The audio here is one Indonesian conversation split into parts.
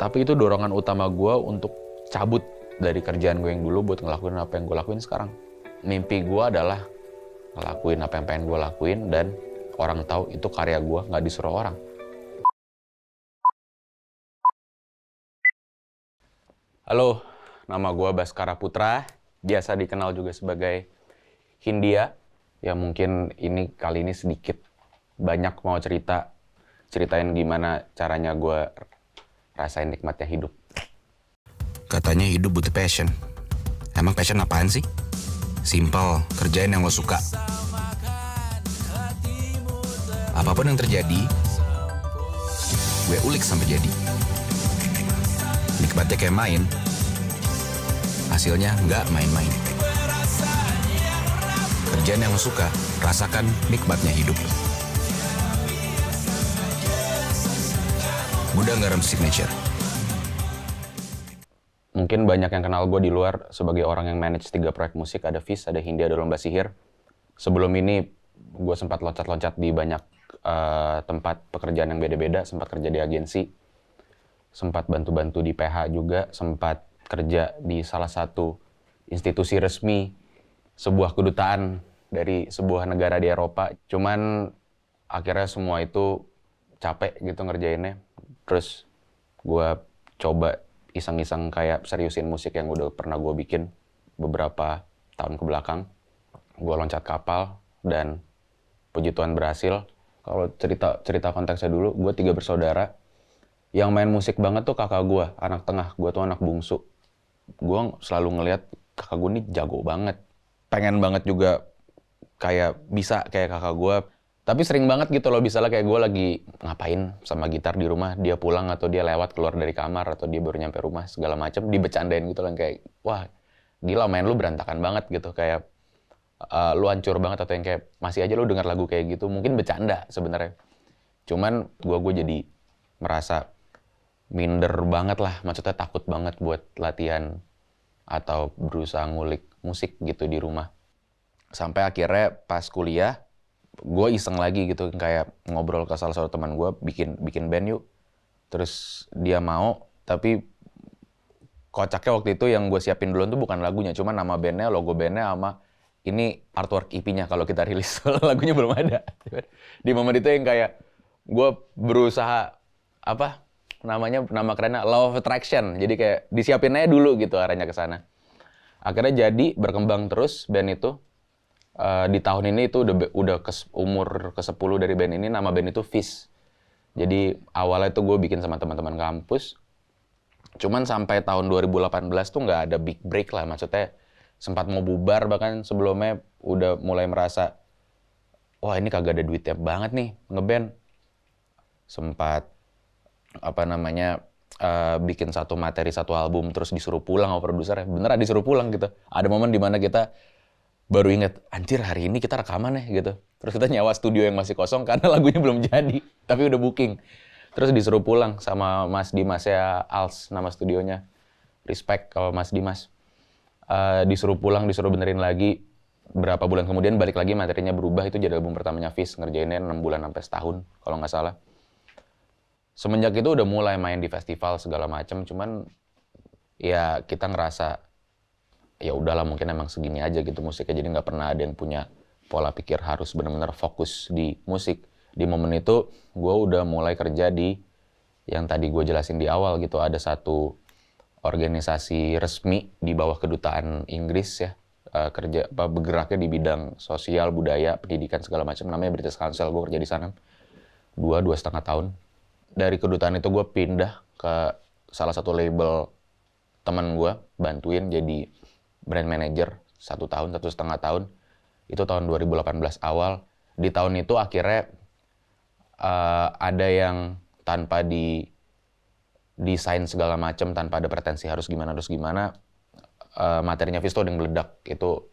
Tapi itu dorongan utama gue untuk cabut dari kerjaan gue yang dulu buat ngelakuin apa yang gue lakuin sekarang. Mimpi gue adalah ngelakuin apa yang pengen gue lakuin dan orang tahu itu karya gue, nggak disuruh orang. Halo, nama gue Baskara Putra, biasa dikenal juga sebagai Hindia. Ya mungkin kali ini sedikit banyak mau ceritain gimana caranya gue rasain nikmatnya hidup. Katanya hidup butuh passion. Emang passion apaan sih? Simple, kerjain yang lo suka. Apapun yang terjadi, gue ulik sampai jadi. Nikmatnya kayak main, hasilnya nggak main-main. Kerjaan yang lo suka, rasakan nikmatnya hidup. Mudah Garam Signature. Mungkin banyak yang kenal gue di luar sebagai orang yang manage 3 proyek musik, ada Fis, ada Hindia, ada Lomba Sihir. Sebelum ini gue sempat loncat-loncat di banyak tempat pekerjaan yang beda-beda, sempat kerja di agensi, sempat bantu-bantu di PH juga, sempat kerja di salah satu institusi resmi, sebuah kedutaan dari sebuah negara di Eropa. Cuman akhirnya semua itu capek gitu ngerjainnya. Terus gue coba iseng-iseng kayak seriusin musik yang udah pernah gue bikin beberapa tahun ke belakang. Gue loncat kapal dan puji Tuhan berhasil. Kalau cerita konteksnya dulu, gue 3 bersaudara. Yang main musik banget tuh kakak gue, anak tengah. Gue tuh anak bungsu. Gue selalu ngeliat kakak gue nih jago banget. Pengen banget juga kayak bisa kayak kakak gue. Tapi sering banget gitu loh, misalnya kayak gue lagi ngapain sama gitar di rumah, dia pulang atau dia lewat keluar dari kamar atau dia baru nyampe rumah segala macem, dibecandain gitu loh, kayak wah gila main lu berantakan banget gitu, kayak lu hancur banget, atau yang kayak masih aja lu denger lagu kayak gitu, mungkin bercanda sebenarnya. Cuman gue jadi merasa minder banget lah, maksudnya takut banget buat latihan atau berusaha ngulik musik gitu di rumah. Sampai akhirnya pas kuliah, gue iseng lagi gitu, kayak ngobrol ke salah satu teman gue, bikin band yuk. Terus dia mau, tapi kocaknya waktu itu yang gue siapin duluan tuh bukan lagunya, cuma nama bandnya, logo bandnya, sama ini artwork EP-nya kalau kita rilis. Lagunya belum ada. Di momen itu yang kayak gue berusaha, nama kerennya Law of Attraction. Jadi kayak disiapin aja dulu gitu arahnya ke sana. Akhirnya jadi berkembang terus band itu. Di tahun ini itu udah umur ke-10 dari band ini. Nama band itu Fis. Jadi awalnya itu gue bikin sama teman-teman kampus. Cuman sampai tahun 2018 tuh nggak ada big break lah. Maksudnya sempat mau bubar, bahkan sebelumnya udah mulai merasa wah ini kagak ada duitnya banget nih ngeband. Sempat bikin satu materi, satu album, terus disuruh pulang sama produsernya. Beneran disuruh pulang gitu. Ada momen dimana kita baru inget, anjir hari ini kita rekaman ya gitu. Terus kita nyewa studio yang masih kosong karena lagunya belum jadi, tapi udah booking. Terus disuruh pulang sama Mas Dimas ya, Als nama studionya. Respect kalau Mas Dimas. Disuruh pulang, disuruh benerin lagi. Berapa bulan kemudian balik lagi, materinya berubah. Itu jadi album pertamanya Fis, ngerjainnya 6 bulan sampai setahun kalau nggak salah. Semenjak itu udah mulai main di festival segala macam, cuman ya kita ngerasa ya udahlah mungkin emang segini aja gitu musiknya, jadi nggak pernah ada yang punya pola pikir harus benar-benar fokus di musik. Di momen itu gue udah mulai kerja di yang tadi gue jelasin di awal gitu, ada satu organisasi resmi di bawah kedutaan Inggris ya, bergeraknya di bidang sosial, budaya, pendidikan segala macam, namanya British Council. Gue kerja di sana 2,5 tahun. Dari kedutaan itu gue pindah ke salah satu label teman gue, bantuin jadi brand manager 1 tahun, 1,5 tahun. Itu tahun 2018 awal. Di tahun itu akhirnya ada yang tanpa desain segala macam, tanpa ada pretensi harus gimana, materinya Fis tuh ada yang meledak. Itu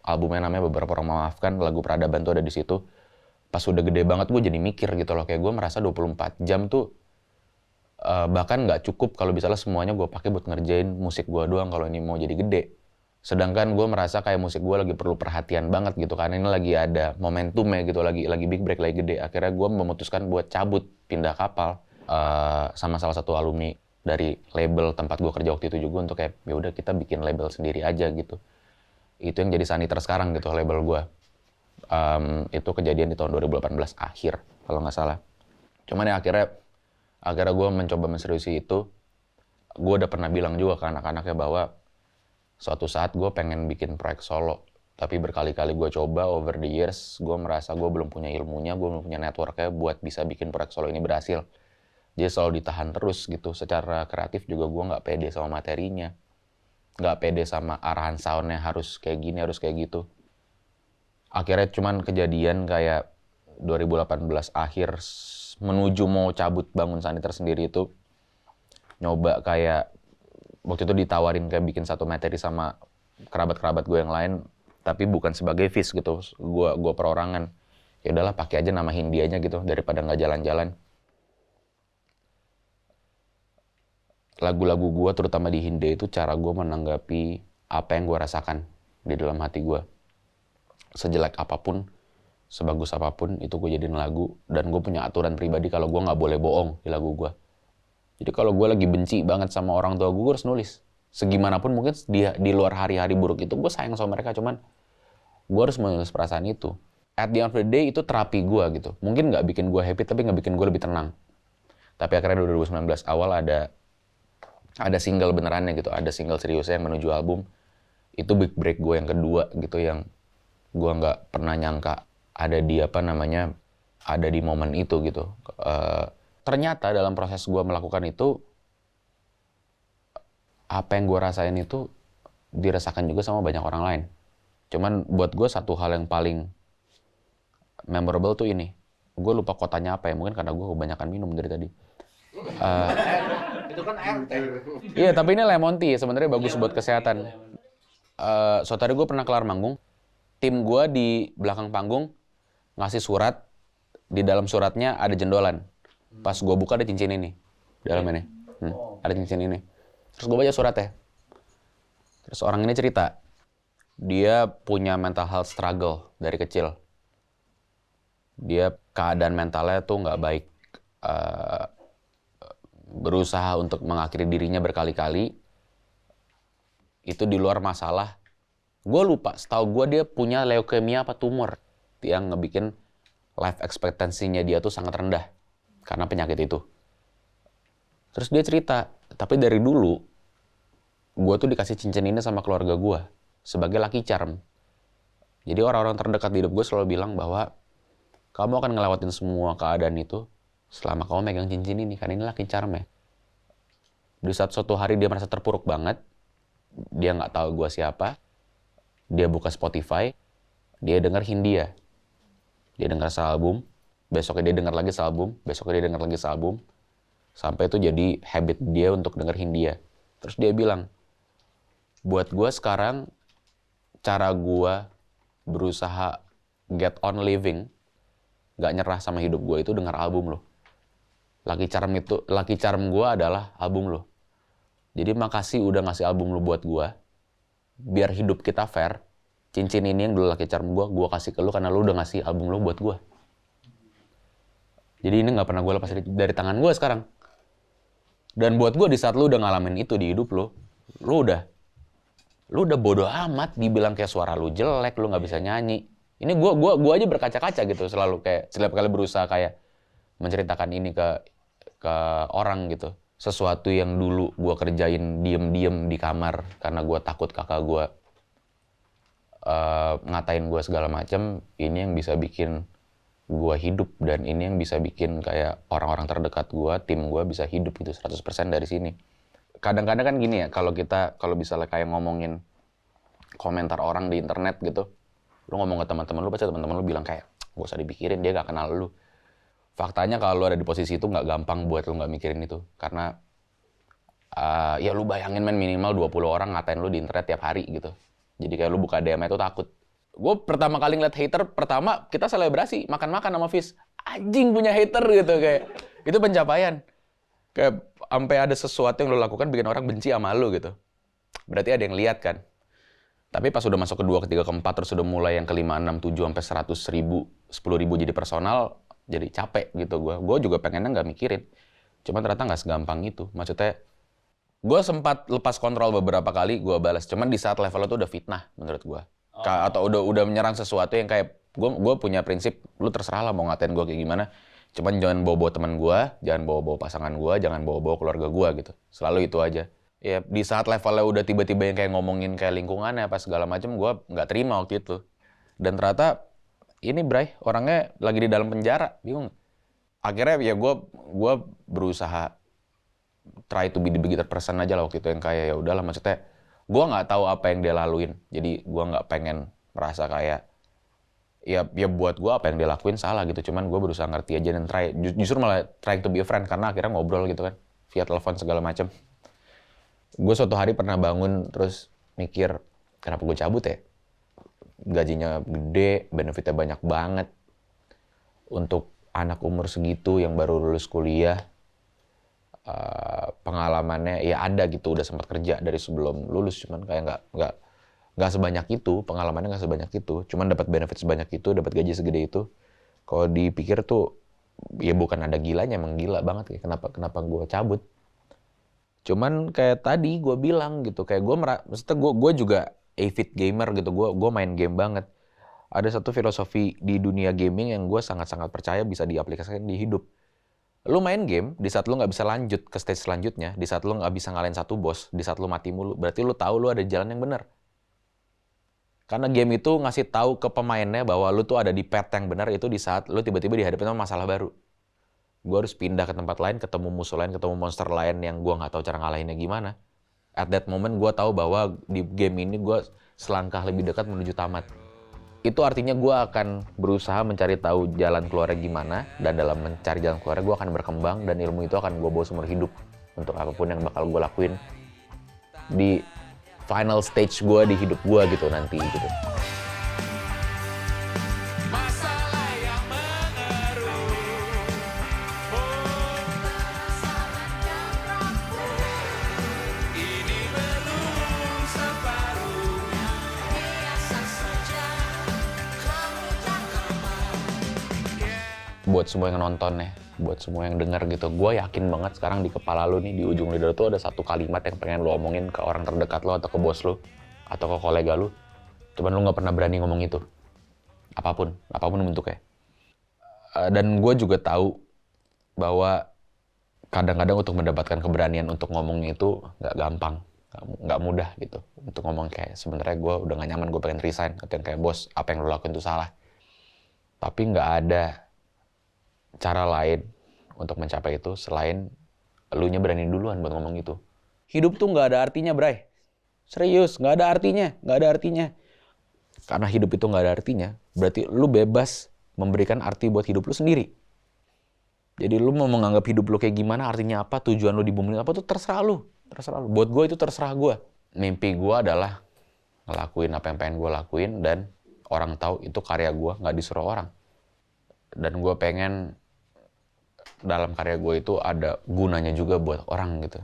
albumnya namanya Beberapa Orang Memaafkan, lagu Peradaban tuh ada di situ. Pas udah gede banget gue jadi mikir gitu loh, kayak gue merasa 24 jam tuh bahkan nggak cukup kalau misalnya semuanya gue pakai buat ngerjain musik gue doang kalau ini mau jadi gede. Sedangkan gue merasa kayak musik gue lagi perlu perhatian banget gitu, karena ini lagi ada momentumnya gitu, lagi big break, lagi gede. Akhirnya gue memutuskan buat cabut, pindah kapal sama salah satu alumni dari label tempat gue kerja waktu itu juga untuk kayak ya udah kita bikin label sendiri aja gitu. Itu yang jadi Saniter sekarang gitu label gue. Itu kejadian di tahun 2018 akhir kalau nggak salah. Cuman ya akhirnya gue mencoba menseriusi itu. Gue udah pernah bilang juga ke anak-anaknya bahwa suatu saat gue pengen bikin proyek solo. Tapi berkali-kali gue coba over the years, gue merasa gue belum punya ilmunya, gue belum punya networknya buat bisa bikin proyek solo ini berhasil. Jadi selalu ditahan terus gitu. Secara kreatif juga gue nggak pede sama materinya. Nggak pede sama arahan soundnya harus kayak gini, harus kayak gitu. Akhirnya cuman kejadian kayak 2018 akhir menuju mau cabut bangun Saniter sendiri itu. Nyoba kayak, waktu itu ditawarin kayak bikin satu materi sama kerabat-kerabat gue yang lain. Tapi bukan sebagai Fis gitu, gue perorangan. Ya udahlah pakai aja nama Hindianya gitu, daripada nggak jalan-jalan. Lagu-lagu gue terutama di Hindi itu cara gue menanggapi apa yang gue rasakan di dalam hati gue. Sejelek apapun, sebagus apapun itu gue jadiin lagu. Dan gue punya aturan pribadi kalau gue nggak boleh bohong di lagu gue. Jadi kalau gue lagi benci banget sama orang tua gue harus nulis. Segimanapun mungkin di luar hari-hari buruk itu gue sayang sama mereka, cuman gue harus menulis perasaan itu. At the end of the day itu terapi gue gitu. Mungkin nggak bikin gue happy tapi nggak bikin gue lebih tenang. Tapi akhirnya 2019 awal ada single benerannya gitu, ada single seriusnya yang menuju album. Itu big break gue yang kedua gitu, yang gue nggak pernah nyangka ada di ada di momen itu gitu. Ternyata dalam proses gue melakukan itu, apa yang gue rasain itu dirasakan juga sama banyak orang lain. Cuman buat gue satu hal yang paling memorable tuh ini. Gue lupa kotanya apa ya, mungkin karena gue kebanyakan minum dari tadi. Itu kan air teh. Iya, tapi ini lemon tea, sebenarnya bagus buat kesehatan. Suatu hari gue pernah kelar manggung, tim gue di belakang panggung ngasih surat, di dalam suratnya ada jendolan. Pas gue buka ada cincin ini, dalam ini. Ada cincin ini. Terus gue baca suratnya. Terus orang ini cerita, dia punya mental health struggle dari kecil. Dia keadaan mentalnya tuh nggak baik. Berusaha untuk mengakhiri dirinya berkali-kali. Itu di luar masalah. Gue lupa, setahu gue dia punya leukemia apa tumor yang ngebikin life expectancy-nya dia tuh sangat rendah karena penyakit itu. Terus dia cerita, tapi dari dulu gue tuh dikasih cincin ini sama keluarga gue sebagai lucky charm. Jadi orang-orang terdekat di hidup gue selalu bilang bahwa kamu akan ngelewatin semua keadaan itu selama kamu megang cincin ini, karena ini lucky charm ya. Di saat suatu hari dia merasa terpuruk banget, dia nggak tahu gue siapa, dia buka Spotify, dia denger Hindia. Dia denger sealbum, besoknya dia denger lagi sealbum, besoknya dia denger lagi sealbum, sampai itu jadi habit dia untuk denger Hindia. Terus dia bilang, buat gue sekarang, cara gue berusaha get on living, gak nyerah sama hidup gue itu denger album lo. Lucky charm gue adalah album lo. Jadi makasih udah ngasih album lo buat gue. Biar hidup kita fair, cincin ini yang dulu lucky charm gue kasih ke lo karena lo udah ngasih album lo buat gue. Jadi ini gak pernah gue lepas dari tangan gue sekarang. Dan buat gue di saat lo udah ngalamin itu di hidup lo udah bodoh amat dibilang kayak suara lo jelek, lo gak bisa nyanyi. Ini gue aja berkaca-kaca gitu, selalu kayak setiap kali berusaha kayak menceritakan ini ke orang gitu. Sesuatu yang dulu gue kerjain diem-diem di kamar karena gue takut kakak gue ngatain gue segala macam, ini yang bisa bikin gue hidup, dan ini yang bisa bikin kayak orang-orang terdekat gue, tim gue bisa hidup itu 100% dari sini. Kadang-kadang kan gini ya, kalau misalnya kayak ngomongin komentar orang di internet gitu, lu ngomong ke teman-teman lu, pasti teman-teman lu bilang kayak, gak usah dipikirin, dia gak kenal lu. Faktanya kalau lu ada di posisi itu gak gampang buat lu gak mikirin itu. Karena ya lu bayangin minimal 20 orang ngatain lu di internet tiap hari gitu. Jadi kayak lu buka DM itu takut. Gue pertama kali ngeliat hater, pertama kita selebrasi, makan-makan sama Fis. Anjing punya hater gitu kayak. Itu pencapaian. Kayak sampai ada sesuatu yang lu lakukan bikin orang benci sama lu gitu. Berarti ada yang lihat kan. Tapi pas udah masuk kedua, ketiga, keempat, terus udah mulai yang kelima, 6, 7, sampai 100.000, 10.000 jadi personal, jadi capek gitu gue. Gue juga pengennya nggak mikirin. Cuman ternyata nggak segampang itu. Maksudnya Gue sempat lepas kontrol beberapa kali, gue balas. Cuman di saat levelnya tuh udah fitnah menurut gue. Atau udah menyerang sesuatu yang kayak gue punya prinsip, lu terserah lah mau ngatain gue kayak gimana. Cuman jangan bawa-bawa teman gue, jangan bawa-bawa pasangan gue, jangan bawa-bawa keluarga gue gitu. Selalu itu aja. Ya di saat levelnya udah tiba-tiba yang kayak ngomongin kayak lingkungannya apa segala macam, gue nggak terima waktu itu. Dan ternyata ini Bray orangnya lagi di dalam penjara, bingung. Akhirnya ya gue berusaha try to be the better person aja lah waktu itu, yang kayak ya udahlah, maksudnya gue nggak tahu apa yang dia laluin, jadi gue nggak pengen merasa kayak ya buat gue apa yang dia lakuin salah gitu. Cuman gue berusaha ngerti aja dan justru malah trying to be a friend, karena akhirnya ngobrol gitu kan via telepon segala macam. Gue suatu hari pernah bangun terus mikir, kenapa gue cabut ya? Gajinya gede, benefitnya banyak banget untuk anak umur segitu yang baru lulus kuliah. Pengalamannya ya ada gitu, udah sempat kerja dari sebelum lulus, cuman kayak nggak sebanyak itu, pengalamannya nggak sebanyak itu, cuman dapat benefit sebanyak itu, dapat gaji segede itu. Kalau dipikir tuh ya bukan ada gilanya, emang gila banget kayak kenapa gue cabut. Cuman kayak tadi gue bilang gitu, kayak maksudnya gue juga avid gamer gitu, gue main game banget. Ada satu filosofi di dunia gaming yang gue sangat-sangat percaya bisa diaplikasikan di hidup. Lu main game, di saat lu nggak bisa lanjut ke stage selanjutnya, di saat lu nggak bisa ngalahin satu bos, di saat lu mati mulu, berarti lu tahu lu ada jalan yang benar. Karena game itu ngasih tahu ke pemainnya bahwa lu tuh ada di path yang benar itu di saat lu tiba-tiba dihadapin sama masalah baru. Gue harus pindah ke tempat lain, ketemu musuh lain, ketemu monster lain yang gue nggak tahu cara ngalahinnya gimana. At that moment gue tahu bahwa di game ini gue selangkah lebih dekat menuju tamat. Itu artinya gue akan berusaha mencari tahu jalan keluarnya gimana, dan dalam mencari jalan keluarnya gue akan berkembang, dan ilmu itu akan gue bawa seumur hidup untuk apapun yang bakal gue lakuin di final stage gue di hidup gue gitu nanti gitu. Buat semua yang nonton ya, buat semua yang denger gitu, gue yakin banget sekarang di kepala lu nih, di ujung lidah tuh ada satu kalimat yang pengen lu omongin ke orang terdekat lu, atau ke bos lu, atau ke kolega lu. Cuman lu nggak pernah berani ngomong itu. Apapun bentuknya. Dan gue juga tahu bahwa kadang-kadang untuk mendapatkan keberanian untuk ngomongnya itu nggak gampang, nggak mudah gitu. Untuk ngomong kayak sebenarnya gue udah nggak nyaman, gue pengen resign, atau yang kayak bos, apa yang lu lakuin itu salah. Tapi nggak ada cara lain untuk mencapai itu selain elunya berani duluan buat ngomong itu. Hidup tuh nggak ada artinya, Bray. Serius, nggak ada artinya. Karena hidup itu nggak ada artinya, berarti lu bebas memberikan arti buat hidup lu sendiri. Jadi lu mau menganggap hidup lu kayak gimana, artinya apa, tujuan lu di bumi apa tuh terserah lu. Buat gue itu terserah gue. Mimpi gue adalah ngelakuin apa yang pengen gue lakuin, dan orang tahu itu karya gue, nggak disuruh orang. Dan gue pengen dalam karya gue itu ada gunanya juga buat orang gitu.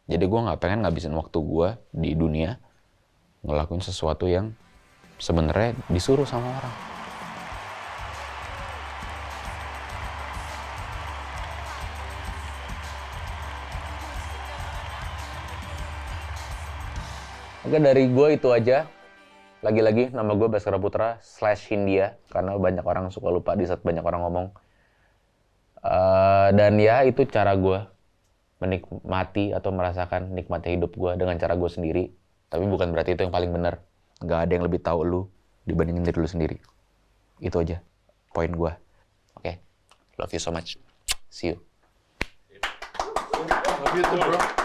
Jadi gue nggak pengen ngabisin waktu gue di dunia ngelakuin sesuatu yang sebenarnya disuruh sama orang. Oke, dari gue itu aja. Lagi-lagi nama gue Baskara Putra /Hindia, karena banyak orang suka lupa di saat banyak orang ngomong. Dan ya itu cara gue menikmati atau merasakan nikmatnya hidup gue dengan cara gue sendiri. Tapi bukan berarti itu yang paling benar. Gak ada yang lebih tahu lu dibandingin diri lu sendiri. Itu aja poin gue. Oke, love you so much. See you. Love you too, bro.